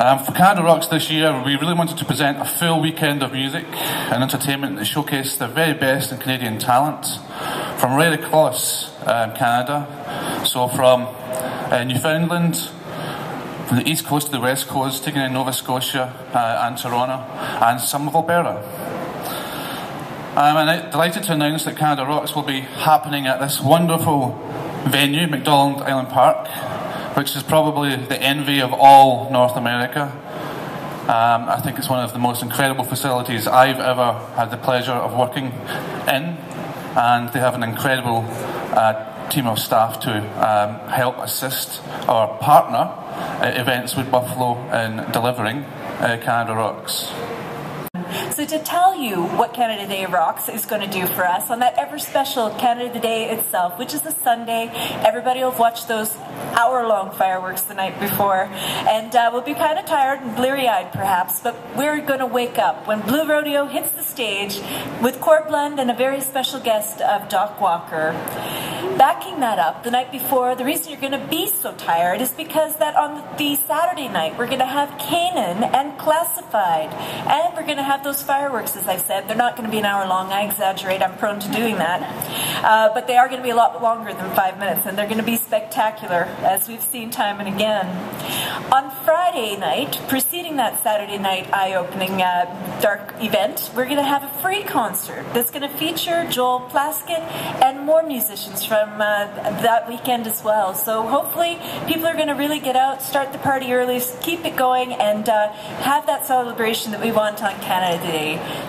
For Canada Rocks this year, we really wanted to present a full weekend of music and entertainment that showcased the very best in Canadian talent from right across Canada. So from Newfoundland, from the east coast to the west coast, taking in Nova Scotia and Toronto, and some of Alberta. I'm delighted to announce that Canada Rocks will be happening at this wonderful venue, McDonald Island Park, which is probably the envy of all North America. I think it's one of the most incredible facilities I've ever had the pleasure of working in, and they have an incredible team of staff to help assist or partner Events Wood Buffalo in delivering Canada Rocks. So to tell you what Canada Day Rocks is going to do for us on that ever special Canada Day itself, which is a Sunday, everybody will have watched those hour-long fireworks the night before, and we'll be kind of tired and bleary-eyed perhaps, but we're going to wake up when Blue Rodeo hits the stage with Court Blend and a very special guest of Doc Walker. Backing that up, the night before, the reason you're going to be so tired is because that on the Saturday night we're going to have Kanan and Classified, and we're going to have those fireworks, as I've said. They're not going to be an hour long. I exaggerate. I'm prone to doing that. But they are going to be a lot longer than 5 minutes, and they're going to be spectacular, as we've seen time and again. On Friday night, preceding that Saturday night eye-opening dark event, we're going to have a free concert that's going to feature Joel Plaskett and more musicians from that weekend as well. So hopefully people are going to really get out, start the party early, keep it going, and have that celebration that we want on Canada Day.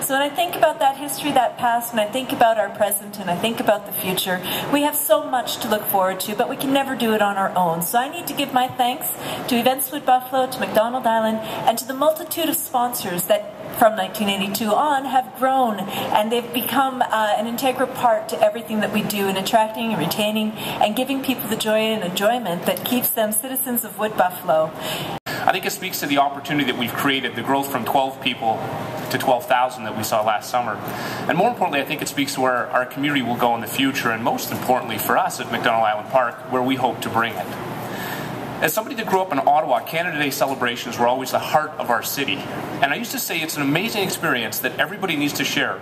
So when I think about that history, that past, and I think about our present, and I think about the future, we have so much to look forward to, but we can never do it on our own. So I need to give my thanks to Events Wood Buffalo, to McDonald Island, and to the multitude of sponsors that from 1982 on have grown, and they've become an integral part to everything that we do in attracting and retaining and giving people the joy and enjoyment that keeps them citizens of Wood Buffalo. I think it speaks to the opportunity that we've created, the growth from 12 people to 12,000 that we saw last summer. And more importantly, I think it speaks to where our community will go in the future, and most importantly for us at McDonald Island Park, where we hope to bring it. As somebody that grew up in Ottawa, Canada Day celebrations were always the heart of our city. And I used to say it's an amazing experience that everybody needs to share,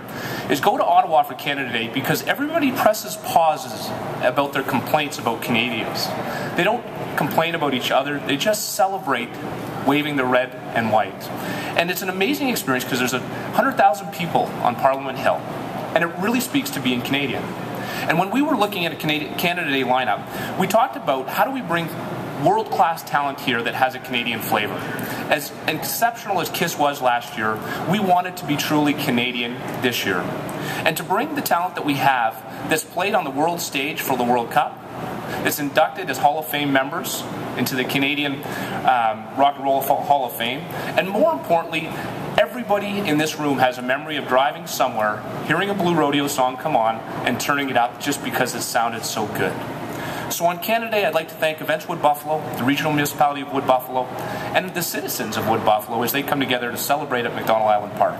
is go to Ottawa for Canada Day, because everybody presses pauses about their complaints about Canadians. They don't complain about each other, they just celebrate waving the red and white. And it's an amazing experience because there's 100,000 people on Parliament Hill, and it really speaks to being Canadian. And when we were looking at a Canada Day lineup, we talked about how do we bring world-class talent here that has a Canadian flavor. As exceptional as KISS was last year, we wanted to be truly Canadian this year. And to bring the talent that we have that's played on the world stage for the World Cup, that's inducted as Hall of Fame members into the Canadian Rock and Roll Hall of Fame, and more importantly, everybody in this room has a memory of driving somewhere, hearing a Blue Rodeo song come on, and turning it up just because it sounded so good. So on Canada Day, I'd like to thank Events Wood Buffalo, the Regional Municipality of Wood Buffalo, and the citizens of Wood Buffalo as they come together to celebrate at McDonald Island Park.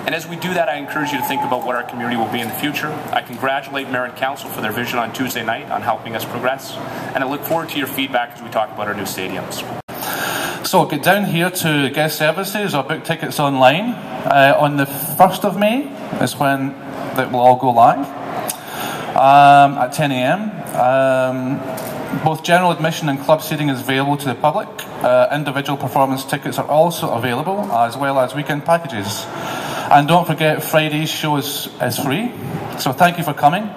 And as we do that, I encourage you to think about what our community will be in the future. I congratulate Mayor and Council for their vision on Tuesday night on helping us progress, and I look forward to your feedback as we talk about our new stadiums. So get down here to guest services or book tickets online. On the 1st of May is when that will all go live at 10 a.m. Both general admission and club seating is available to the public. Individual performance tickets are also available, as well as weekend packages. And don't forget, Friday's show is free. So thank you for coming.